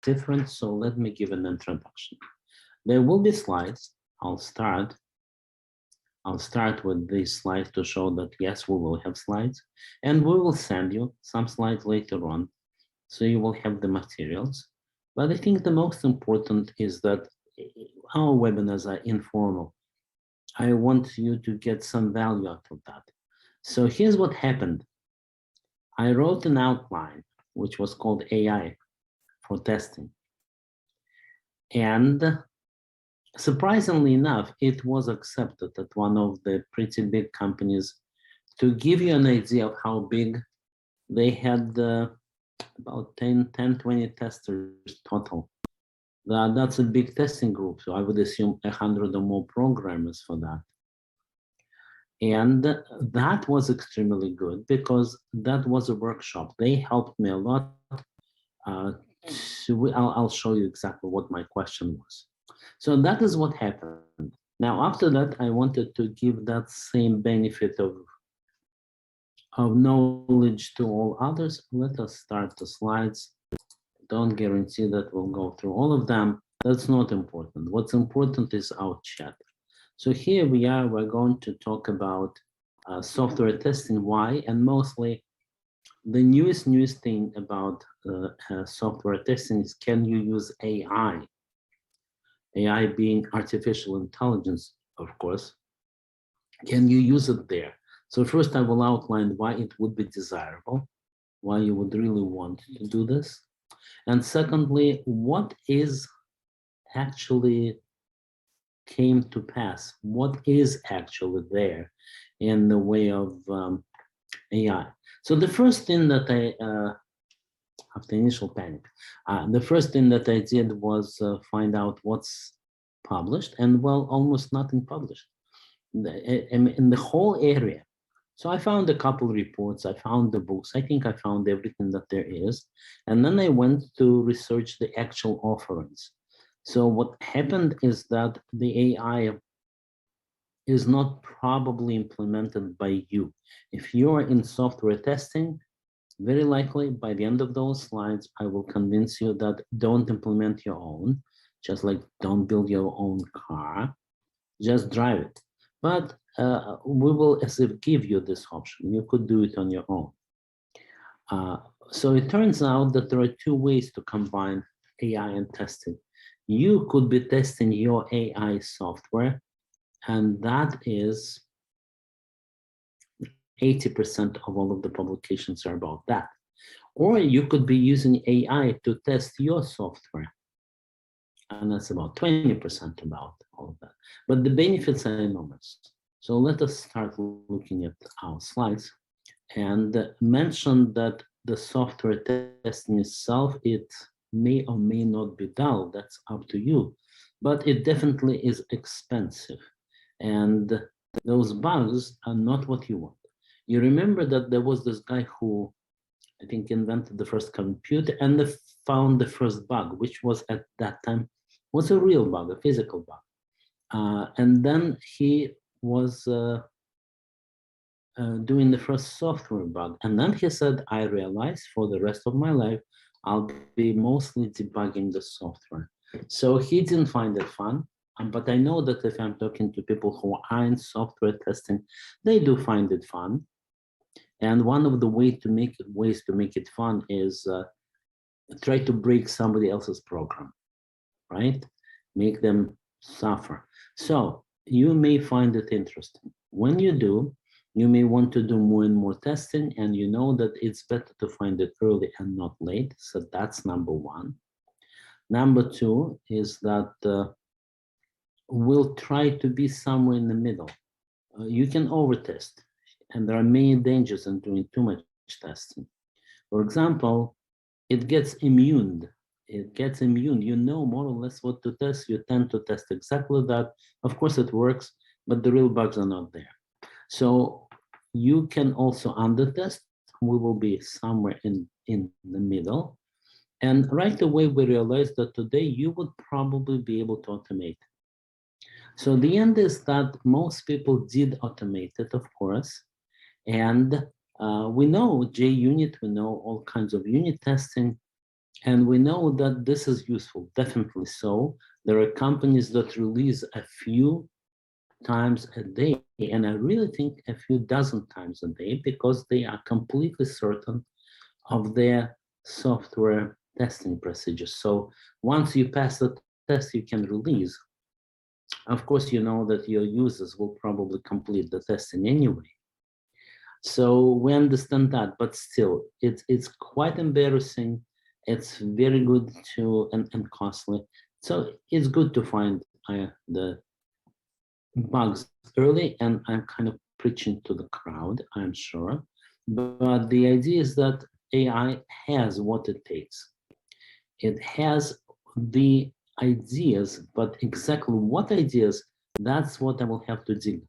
different, so let me give an introduction. There will be slides. I'll start with these slides to show that yes, we will have slides, and we will send you some slides later on, so you will have the materials. But I think the most important is that our webinars are informal. I want you to get some value out of that. So here's what happened. I wrote an outline, which was called AI for testing. And surprisingly enough, it was accepted at one of the pretty big companies. To give you an idea of how big, they had about 10, 20 testers total. That's a big testing group, so I would assume 100 or more programmers for that. And that was extremely good because that was a workshop. They helped me a lot. I'll show you exactly what my question was. So that is what happened. Now, after that, I wanted to give that same benefit of knowledge to all others. Let us start the slides. Don't guarantee that we'll go through all of them. That's not important. What's important is our chat. So here we are, we're going to talk about software testing, why, and mostly the newest thing about software testing is, can you use AI? AI being artificial intelligence, of course. Can you use it there? So first I will outline why it would be desirable, why you would really want to do this. And secondly, what is actually came to pass? What is actually there in the way of AI? So the first thing that after initial panic, the first thing that I did was find out what's published, and well, almost nothing published in the whole area. So I found a couple reports, I found the books, I think I found everything that there is. And then I went to research the actual offerings. So what happened is that the AI is not probably implemented by you. If you are in software testing, very likely by the end of those slides, I will convince you that don't implement your own, just like don't build your own car, just drive it. But we will as if give you this option. You could do it on your own. So it turns out that there are two ways to combine AI and testing. You could be testing your AI software, and that is 80% of all of the publications are about that. Or you could be using AI to test your software, and that's about 20% about all of that. But the benefits are enormous. So let us start looking at our slides and mention that the software testing itself, it may or may not be dull, that's up to you, but it definitely is expensive. And those bugs are not what you want. You remember that there was this guy who, I think, invented the first computer and found the first bug, which was at that time, was a real bug, a physical bug. And then he was doing the first software bug. And then he said, I realized for the rest of my life, I'll be mostly debugging the software. So he didn't find it fun. But I know that if I'm talking to people who are in software testing, they do find it fun. And one of the ways to make it fun is try to break somebody else's program, right? Make them suffer. So you may find it interesting. When you do, you may want to do more and more testing, and you know that it's better to find it early and not late. So that's number one. Number two is that we'll try to be somewhere in the middle. You can overtest, and there are many dangers in doing too much testing. For example, it gets immune. You know more or less what to test. You tend to test exactly that. Of course, it works, but the real bugs are not there. So you can also undertest. We will be somewhere in the middle. And right away, we realized that today you would probably be able to automate. So the end is that most people did automate it, of course. And we know JUnit, we know all kinds of unit testing. And we know that this is useful, definitely so. There are companies that release a few times a day, and I really think a few dozen times a day, because they are completely certain of their software testing procedures. So once you pass the test, you can release. Of course, you know that your users will probably complete the testing anyway. So we understand that, but still, it's quite embarrassing. It's very good to and costly. So it's good to find the bugs early, and I'm kind of preaching to the crowd, I'm sure. But the idea is that AI has what it takes. It has the ideas, but exactly what ideas, that's what I will have to dig,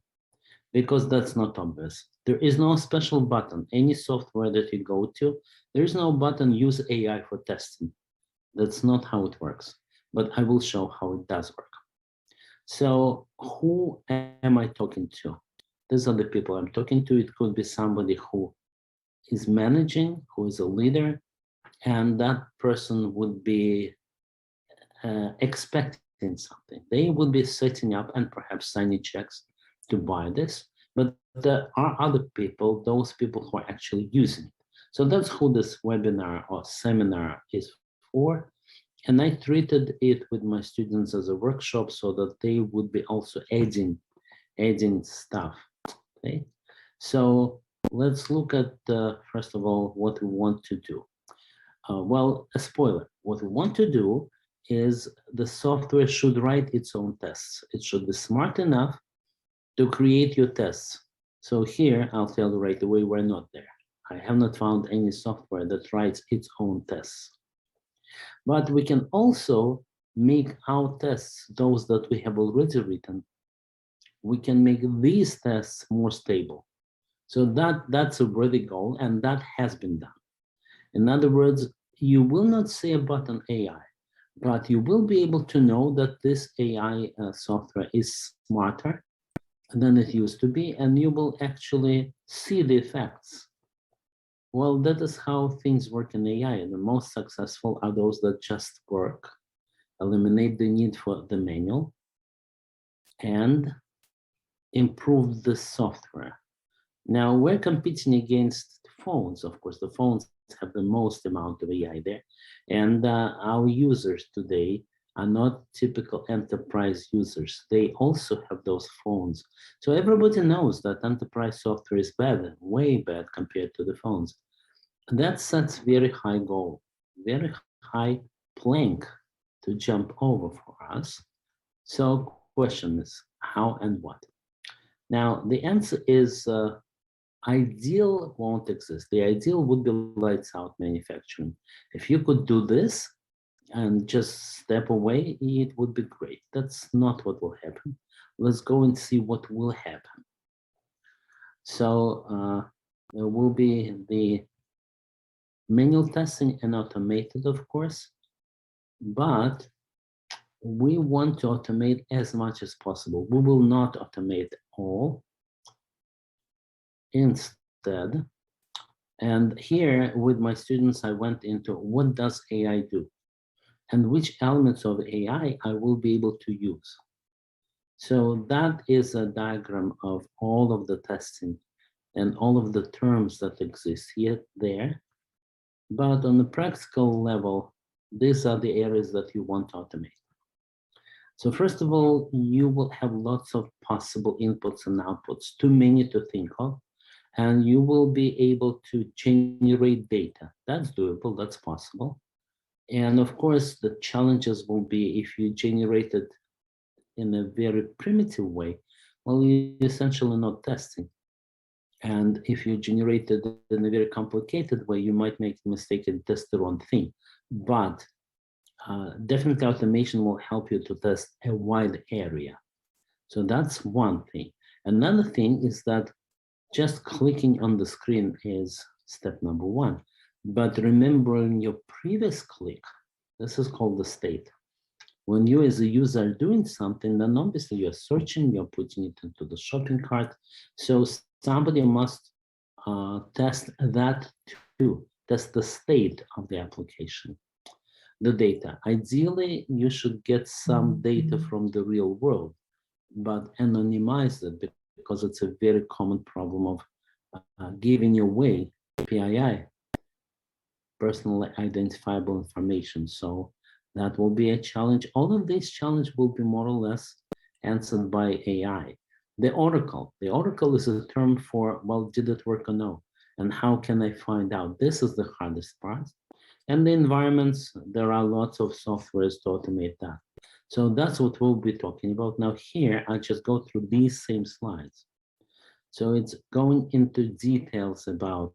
because that's not obvious. There is no special button. Any software that you go to, there is no button use AI for testing. That's not how it works, but I will show how it does work. So who am I talking to? These are the people I'm talking to. It could be somebody who is managing, who is a leader, and that person would be expecting something. They would be setting up and perhaps signing checks to buy this, but there are other people, those people who are actually using it. So that's who this webinar or seminar is for. And I treated it with my students as a workshop so that they would be also adding stuff. Okay, so let's look at first of all what we want to do. Well, a spoiler. What we want to do is the software should write its own tests. It should be smart enough to create your tests. So here, I'll tell you right away, we're not there. I have not found any software that writes its own tests. But we can also make our tests, those that we have already written, we can make these tests more stable. So that's a worthy goal, and that has been done. In other words, you will not see a button AI, but you will be able to know that this AI software is smarter than it used to be, and you will actually see the effects. Well, that is how things work in AI. The most successful are those that just work, eliminate the need for the manual, and improve the software. Now, we're competing against phones. Of course, the phones have the most amount of AI there. And our users today are not typical enterprise users. They also have those phones. So everybody knows that enterprise software is bad, way bad compared to the phones. That sets very high goal, very high plank to jump over for us. So question is how and what? Now, the answer is ideal won't exist. The ideal would be lights out manufacturing. If you could do this and just step away, it would be great. That's not what will happen. Let's go and see what will happen. So there will be the manual testing and automated, of course, but we want to automate as much as possible. We will not automate all. Instead, and here with my students, I went into what does AI do and which elements of AI I will be able to use. So that is a diagram of all of the testing and all of the terms that exist here, there. But on the practical level, these are the areas that you want to automate. So first of all, you will have lots of possible inputs and outputs, too many to think of, and you will be able to generate data. That's doable, that's possible. And of course, the challenges will be if you generate it in a very primitive way, well, you're essentially not testing. And if you generate it in a very complicated way, you might make a mistake and test the wrong thing. But definitely automation will help you to test a wide area. So that's one thing. Another thing is that just clicking on the screen is step number one. But remembering your previous click, this is called the state. When you as a user are doing something, then obviously you're searching, you're putting it into the shopping cart. So somebody must test that too, test the state of the application. the data. Ideally, you should get some data from the real world, but anonymize it because it's a very common problem of giving away PII, personally identifiable information. So that will be a challenge. All of these challenges will be more or less answered by AI. The oracle is a term for, well, did it work or no? And how can I find out? This is the hardest part. And the environments, there are lots of softwares to automate that. So that's what we'll be talking about. Now here, I just go through these same slides. So it's going into details about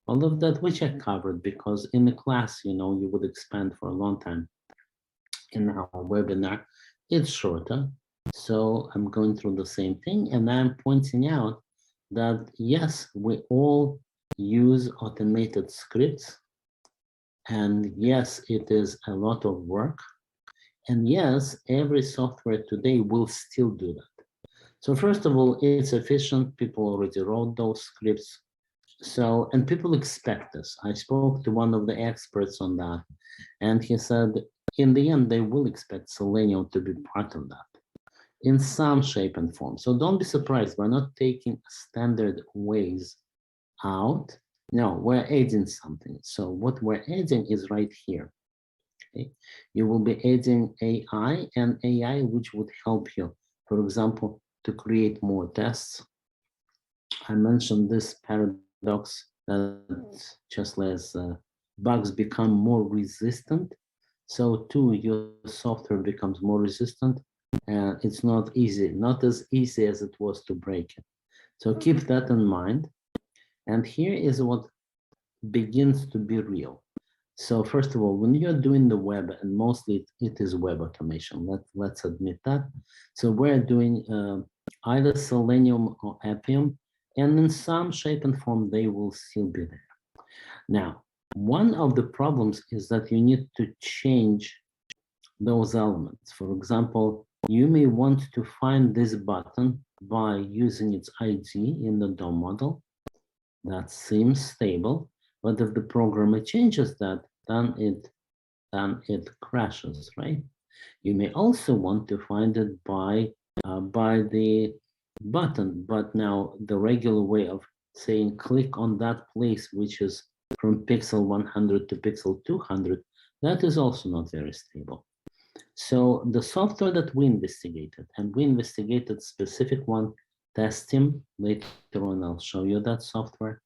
all of that, which I covered, because in the class, you know, you would expand for a long time. In our webinar, it's shorter. So I'm going through the same thing, and I'm pointing out that yes, we all use automated scripts, and yes, it is a lot of work, and yes, every software today will still do that. So first of all, it's efficient. People already wrote those scripts. So, and people expect this. I spoke to one of the experts on that, and he said, in the end, they will expect Selenium to be part of that in some shape and form. So don't be surprised. We're not taking standard ways out. No, we're adding something. So what we're adding is right here. Okay? You will be adding AI, and AI which would help you, for example, to create more tests. I mentioned this paradox that just as bugs become more resistant, so too your software becomes more resistant, and it's not easy, not as easy as it was to break it. So keep that in mind. And here is what begins to be real. So first of all, when you're doing the web, and mostly it is web automation, let's admit that. So we're doing either Selenium or Appium, and in some shape and form, they will still be there. Now, one of the problems is that you need to change those elements. For example, you may want to find this button by using its ID in the DOM model. That seems stable, but if the programmer changes that, then it crashes, right? You may also want to find it by the button, but now the regular way of saying click on that place, which is from pixel 100 to pixel 200, that is also not very stable. So the software that we investigated, and we investigated specific one, Testim. Later on, I'll show you that software.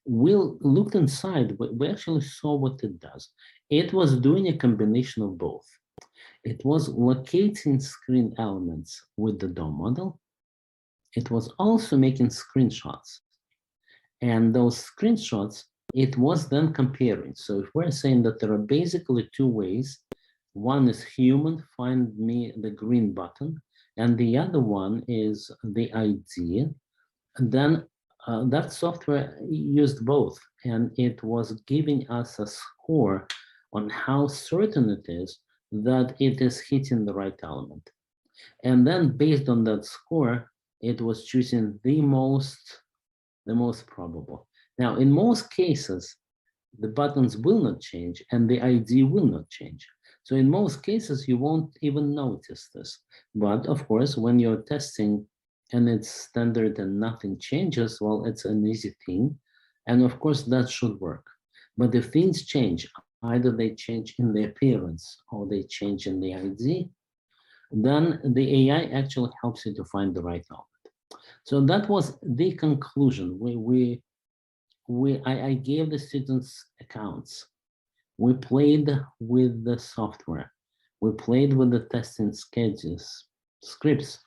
We looked inside, we actually saw what it does. It was doing a combination of both. It was locating screen elements with the DOM model. It was also making screenshots. And those screenshots, it was then comparing. So if we're saying that there are basically two ways, one is human, find me the green button, and the other one is the ID. And then that software used both, and it was giving us a score on how certain it is that it is hitting the right element. And then based on that score, it was choosing the most probable. Now, in most cases, the buttons will not change and the ID will not change. So in most cases, you won't even notice this. But of course, when you're testing and it's standard and nothing changes, well, it's an easy thing. And of course, that should work. But if things change, either they change in the appearance or they change in the ID, then the AI actually helps you to find the right element. So that was the conclusion. I gave the students accounts. We played with the software. We played with the testing schedules, scripts,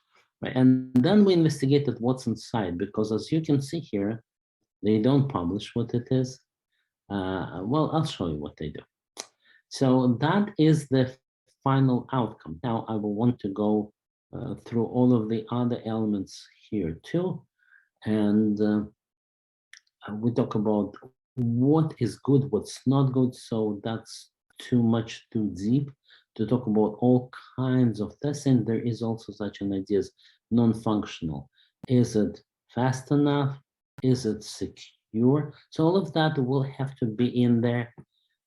right? And then we investigated what's inside, because as you can see here, they don't publish what it is. Well, I'll show you what they do. So that is the final outcome. Now I will want to go through all of the other elements here too. And we talk about what is good, what's not good. So that's too much too deep to talk about all kinds of testing. There is also such an idea as non-functional. Is it fast enough? Is it secure? So all of that will have to be in there.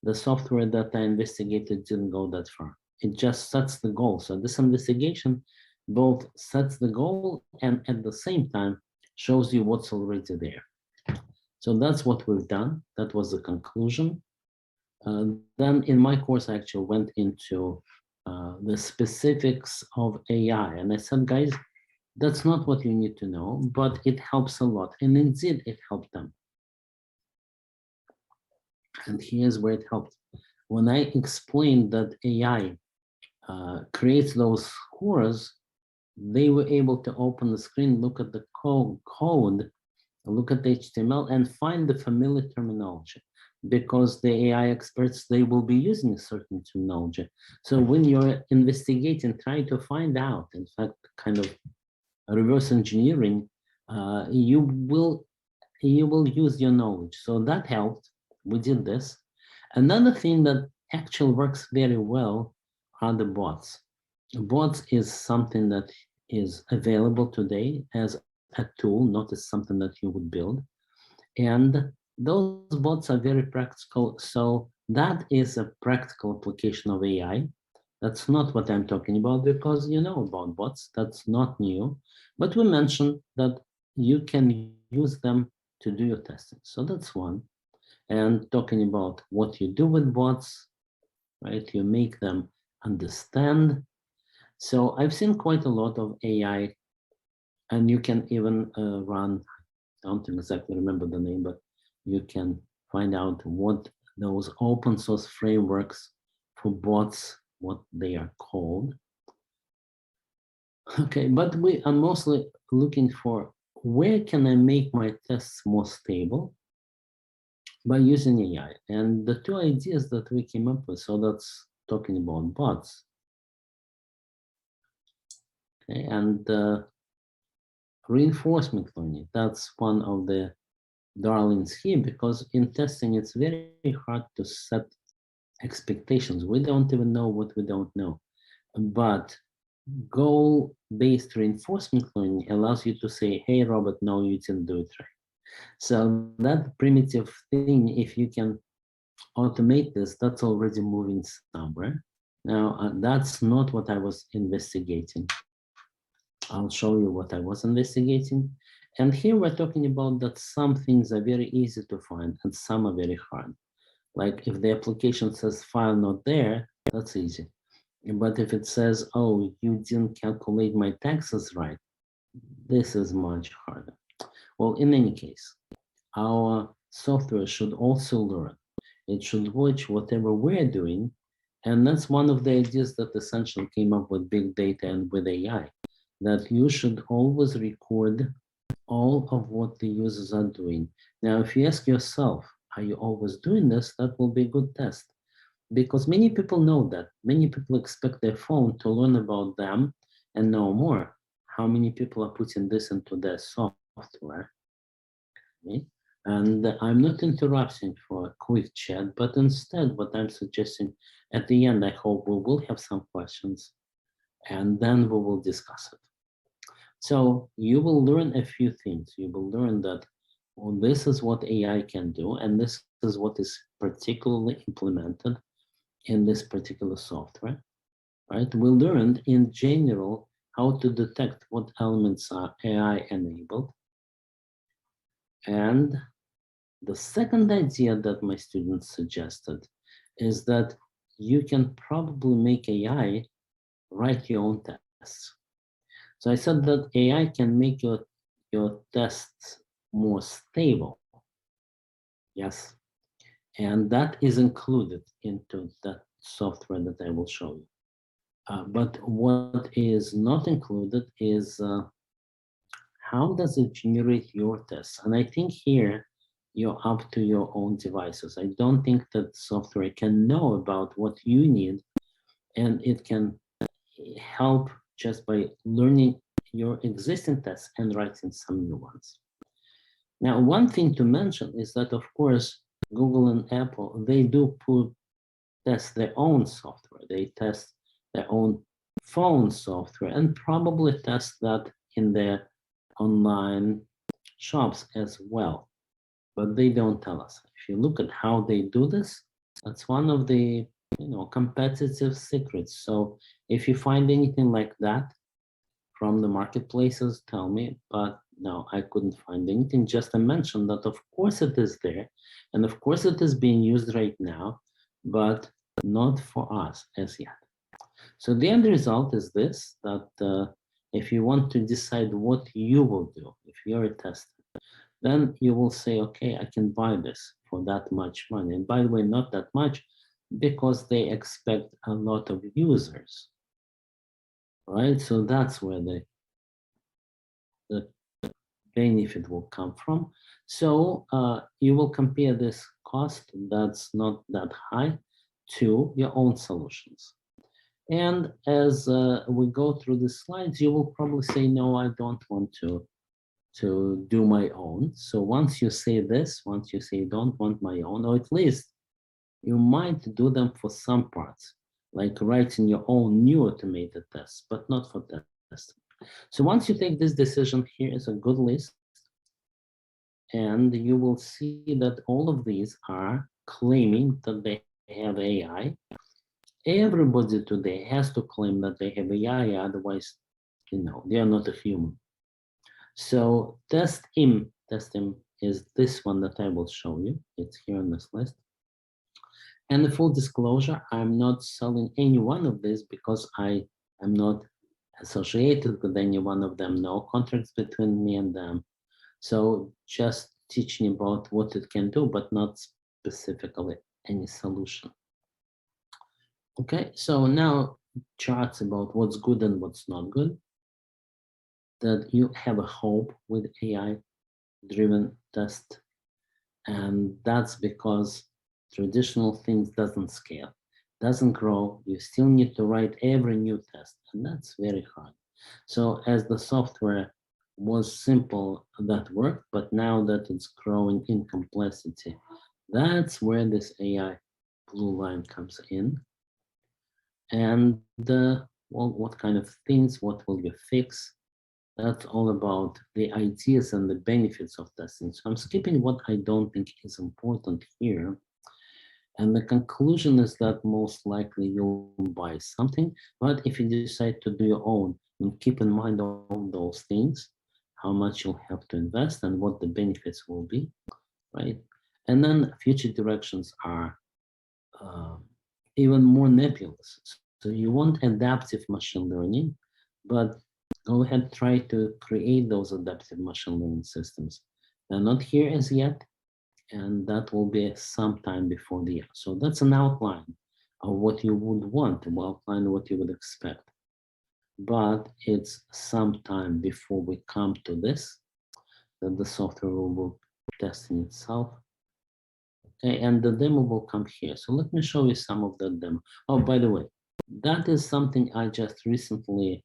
the software that I investigated didn't go that far. It just sets the goal. So this investigation both sets the goal and at the same time shows you what's already there. So that's what we've done. That was the conclusion. Then in my course, I actually went into the specifics of AI. And I said, guys, that's not what you need to know, but it helps a lot. And indeed, it helped them. And here's where it helped. When I explained that AI creates those scores, they were able to open the screen, look at the code, look at the HTML, and find the familiar terminology. Because the AI experts, they will be using a certain terminology. So when you're investigating, trying to find out, in fact, kind of reverse engineering, you will use your knowledge. So that helped. We did this. Another thing that actually works very well are the bots. Bots is something that is available today as a tool, not as something that you would build. And those bots are very practical. So that is a practical application of AI. That's not what I'm talking about because you know about bots. That's not new. But we mentioned that you can use them to do your testing. So that's one. And talking about what you do with bots, right? You make them understand. So I've seen quite a lot of AI, and you can even run, I don't exactly remember the name, but you can find out what those open source frameworks for bots, what they are called. Okay, but we are mostly looking for where can I make my tests more stable by using AI. And the two ideas that we came up with, so that's talking about bots. Okay, and reinforcement learning, that's one of the darlings here, because in testing, it's very hard to set expectations. We don't even know what we don't know. But goal-based reinforcement learning allows you to say, hey, Robert, no, you didn't do it right. So that primitive thing, if you can automate this, that's already moving somewhere. Now, that's not what I was investigating. I'll show you what I was investigating. And here we're talking about that some things are very easy to find and some are very hard. Like if the application says file not there, that's easy. But if it says, oh, you didn't calculate my taxes right, this is much harder. Well, in any case, our software should also learn. It should watch whatever we're doing. And that's one of the ideas that Essential came up with big data and with AI, that you should always record all of what the users are doing. Now, if you ask yourself, are you always doing this? That will be a good test. Because many people know that. Many people expect their phone to learn about them and know more. How many people are putting this into their software? Okay? And I'm not interrupting for a quick chat, but instead what I'm suggesting at the end, I hope we will have some questions and then we will discuss it. So you will learn a few things. You will learn that, well, this is what AI can do, and this is what is particularly implemented in this particular software, right? We learned in general how to detect what elements are AI enabled. And the second idea that my students suggested is that you can probably make AI write your own tests. So I said that AI can make your tests more stable. Yes. And that is included into that software that I will show you. But what is not included is how does it generate your tests? And I think here you're up to your own devices. I don't think that software can know about what you need, and it can help just by learning your existing tests and writing some new ones. Now, one thing to mention is that, of course, Google and Apple, they do test their own software. They test their own phone software and probably test that in their online shops as well. But they don't tell us. If you look at how they do this, That's one of the competitive secrets. So if you find anything like that from the marketplaces, tell me. But no, I couldn't find anything. Just I mentioned that of course it is there, and of course it is being used right now, but not for us as yet. So the end result is this, that if you want to decide what you will do, if you're a tester, then you will say, okay, I can buy this for that much money. And by the way, not that much, because they expect a lot of users, right? So that's where the benefit will come from. So you will compare this cost that's not that high to your own solutions. And as we go through the slides, you will probably say, no, I don't want to do my own. So once you say this, once you say don't want my own, or at least you might do them for some parts, like writing your own new automated tests, but not for testing. So once you take this decision, here is a good list. And you will see that all of these are claiming that they have AI. Everybody today has to claim that they have AI, otherwise, they are not a human. So TestIM is this one that I will show you. It's here on this list. And the full disclosure, I'm not selling any one of these because I am not associated with any one of them, no contracts between me and them. So just teaching about what it can do, but not specifically any solution. Okay, so now charts about what's good and what's not good. That you have a hope with AI-driven test, and that's because traditional things doesn't scale, doesn't grow. You still need to write every new test, and that's very hard. So as the software was simple, that worked, but now that it's growing in complexity, that's where this AI blue line comes in. And well, what kind of things, what will you fix? That's all about the ideas and the benefits of testing. So I'm skipping what I don't think is important here. And the conclusion is that most likely you'll buy something, but if you decide to do your own, and keep in mind all those things, how much you'll have to invest and what the benefits will be, right? And then future directions are even more nebulous. So you want adaptive machine learning, but go ahead, try to create those adaptive machine learning systems. They're not here as yet, and that will be sometime before the year. So that's an outline of what you would want, to outline what you would expect. But it's sometime before we come to this, that the software will be testing itself. Okay, and the demo will come here. So let me show you some of the demo. Oh, by the way, that is something I just recently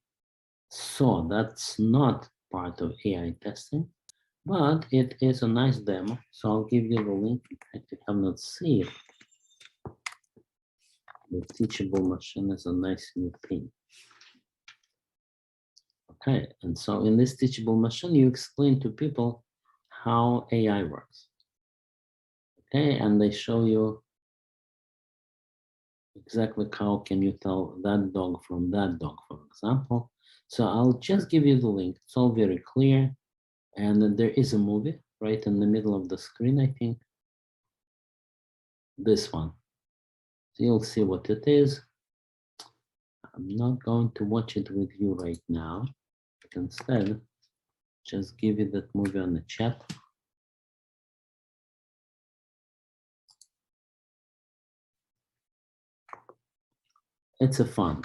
saw. That's not part of AI testing, but it is a nice demo. So I'll give you the link. In fact, you cannot see it. The teachable machine is a nice new thing. Okay, and so in this teachable machine, you explain to people how AI works. Okay, and they show you exactly how can you tell that dog from that dog, for example. So I'll just give you the link. It's all very clear. And there is a movie right in the middle of the screen, I think. This one. So you'll see what it is. I'm not going to watch it with you right now. Instead, just give you that movie on the chat. It's a fun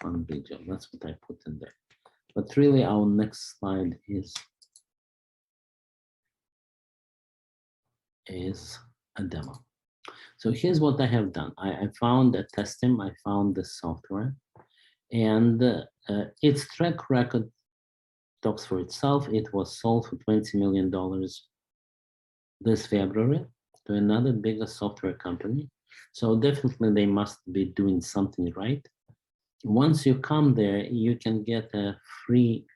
video. That's what I put in there. But really, our next slide is a demo. So here's what I have done. I found a TestIM, I found the software, and its track record talks for itself. It was sold for $20 million this February to another bigger software company. So definitely they must be doing something right. Once you come there, you can get a free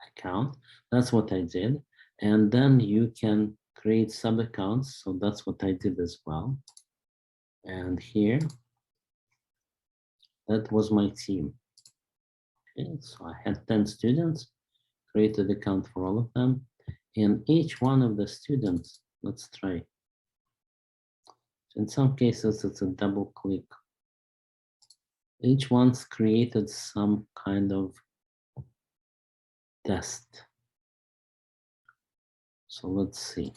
account. That's what I did. And then you can create sub accounts. So that's what I did as well. And here, that was my team. Okay, so I had 10 students, created account for all of them. And each one of the students, let's try. In some cases, it's a double click. Each one's created some kind of test. So let's see.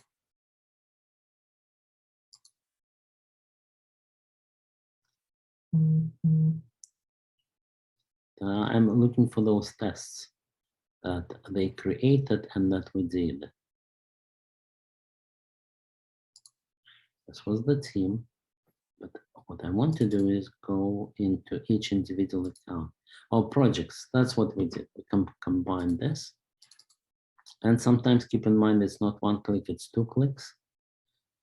I'm looking for those tests that they created and that we did. This was the team, but what I want to do is go into each individual account or projects. That's what we did. We combine this. And sometimes keep in mind, it's not one click, it's 2 clicks.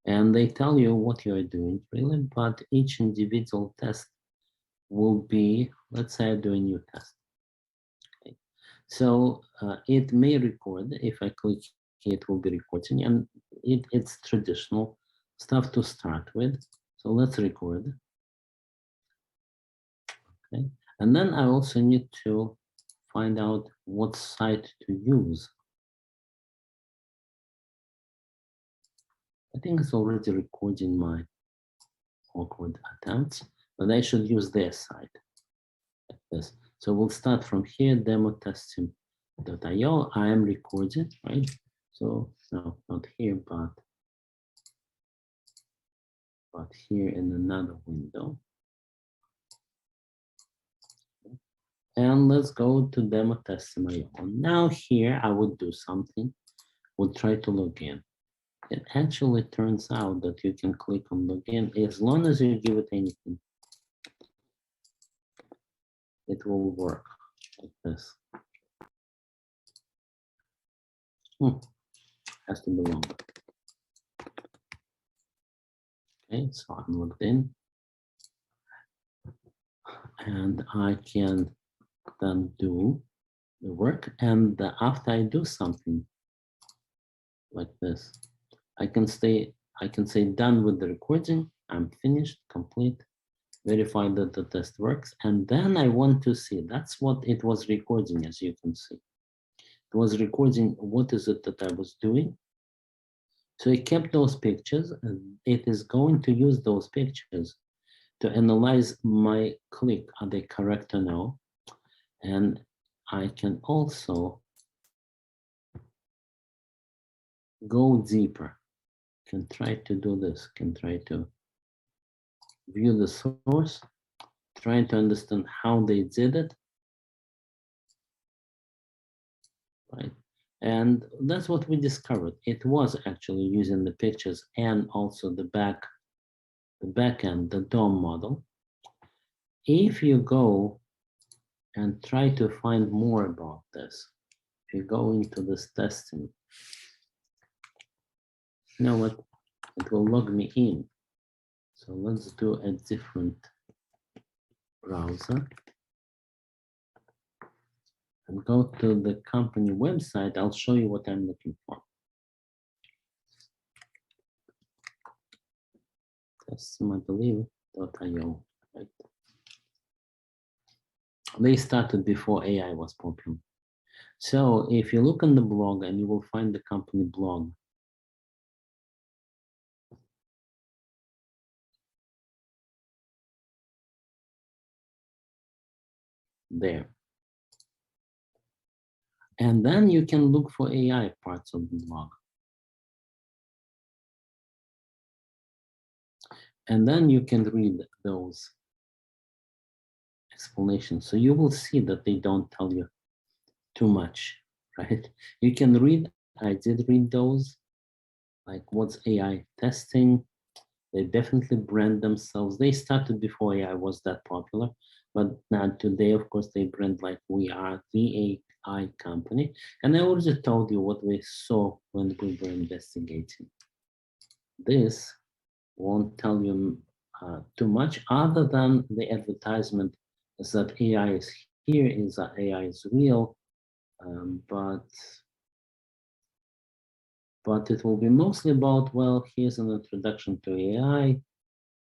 And they tell you what you're doing really, but each individual test will be, let's say I do a new test. Okay. So it may record, if I click here, it will be recording, and it's traditional stuff to start with. So let's record. Okay. And then I also need to find out what site to use. I think it's already recording my awkward attempts, but I should use their site like this. So we'll start from here, demo testing.io. I am recording, right? So no, not here, but here in another window. And let's go to demo testing.io. Now here I would do something. We'll try to log in. It actually turns out that you can click on login as long as you give it anything. It will work like this. Has to be longer. Okay, so I'm logged in. And I can then do the work. And after I do something like this, I can say done with the recording. I'm finished, complete, verify that the test works. And then I want to see, that's what it was recording, as you can see. It was recording what is it that I was doing. So it kept those pictures, and it is going to use those pictures to analyze my click. Are they correct or no? And I can also go deeper. Can try to do this, can try to view the source, trying to understand how they did it, right? And that's what we discovered. It was actually using the pictures and also the back end, the DOM model. If you go and try to find more about this, if you go into this testing, you know what? It will log me in. So let's do a different browser and go to the company website. I'll show you what I'm looking for. Testim, I believe, .io, right? They started before AI was popular. So if you look on the blog, and you will find the company blog. There. And then you can look for AI parts of the blog. And then you can read those explanations. So you will see that they don't tell you too much, right? You can read, I did read those, like what's AI testing. They definitely brand themselves. They started before AI was that popular, but now today, of course, they brand like we are the AI company. And I already told you what we saw when we were investigating. This won't tell you too much other than the advertisement is that AI is here, is that AI is real, but it will be mostly about, well, here's an introduction to AI.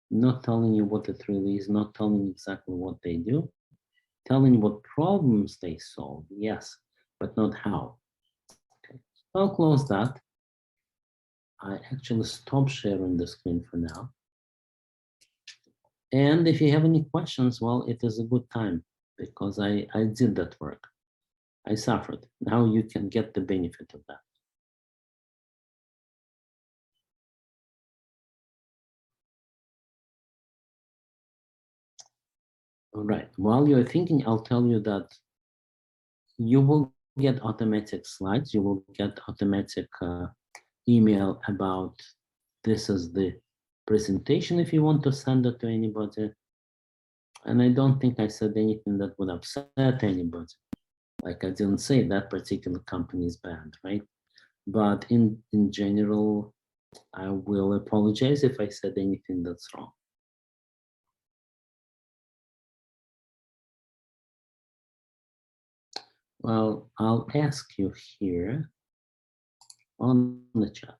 not telling you what it really is, not telling you exactly what they do, telling you what problems they solve, yes, but not how. Okay, so I'll close that. I actually stop sharing the screen for now. And if you have any questions, well, it is a good time because I did that work. I suffered. Now you can get the benefit of that. All right, while you're thinking, I'll tell you that you will get automatic slides. You will get automatic email about this is the presentation if you want to send it to anybody. And I don't think I said anything that would upset anybody. Like I didn't say that particular company is bad, right? But in general, I will apologize if I said anything that's wrong. Well, I'll ask you here on the chat.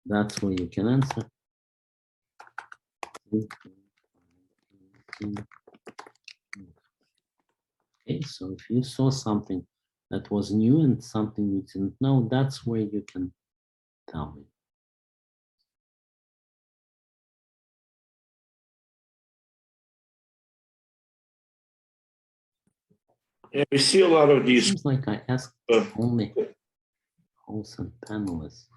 That's where you can answer. Okay, so if you saw something that was new and something you didn't know, that's where you can tell me. Yeah, we see a lot of these. Seems like I asked only hosts and panelists.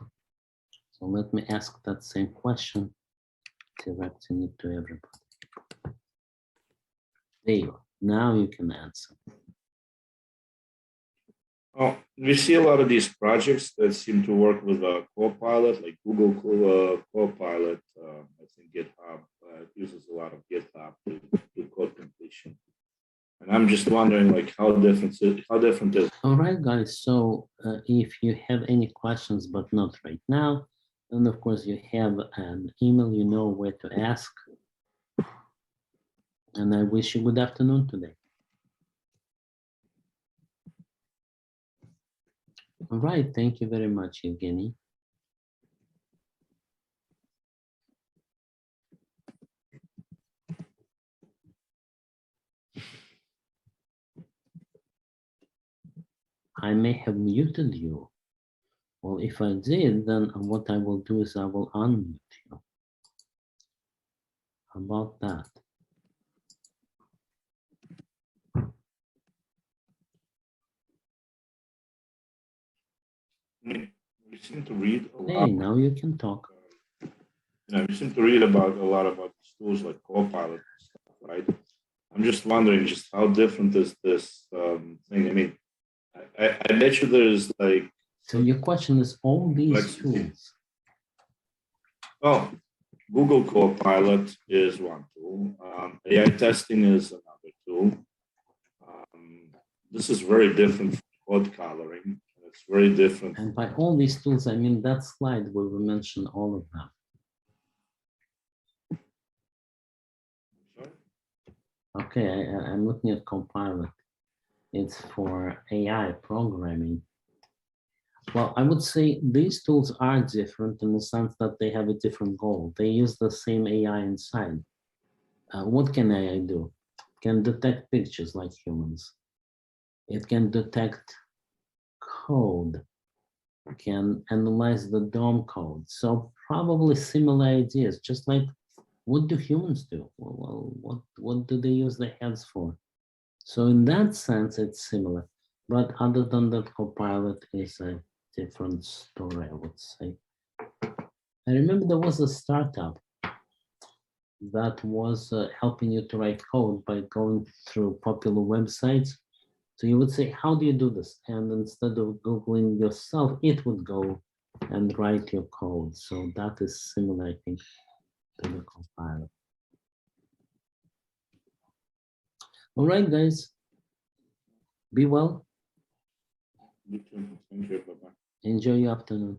So let me ask that same question, directing it to everybody. There you are. Now you can answer. Oh, we see a lot of these projects that seem to work with a Copilot, like Google Copilot. I think GitHub uses a lot of GitHub to do code completion. And I'm just wondering, like, how different is. All right, guys. So if you have any questions, but not right now, then of course you have an email. You know where to ask. And I wish you good afternoon today. All right. Thank you very much, Evgeny. I may have muted you. Well, if I did, then what I will do is I will unmute you. How about that? We seem to read a lot. Hey, now you can talk. We seem to read about a lot about tools like Copilot and stuff, right? I'm just wondering, just how different is this thing? I mean, I bet you there's like. So your question is all these tools. Well, Google Copilot is one tool. AI testing is another tool. This is very different from code coloring. It's very different. And by all these tools, I mean that slide where we mentioned all of them. Okay, I'm looking at Copilot. It's for AI programming. Well, I would say these tools are different in the sense that they have a different goal. They use the same AI inside. What can AI do? It can detect pictures like humans. It can detect code. It can analyze the DOM code. So probably similar ideas, just like what do humans do? Well, what do they use their hands for? So in that sense, it's similar. But other than that, Copilot is a different story, I would say. I remember there was a startup that was helping you to write code by going through popular websites. So you would say, how do you do this? And instead of Googling yourself, it would go and write your code. So that is similar, I think, to the Copilot. All right, guys. Be well. You too. Thank you. Bye-bye. Enjoy your afternoon.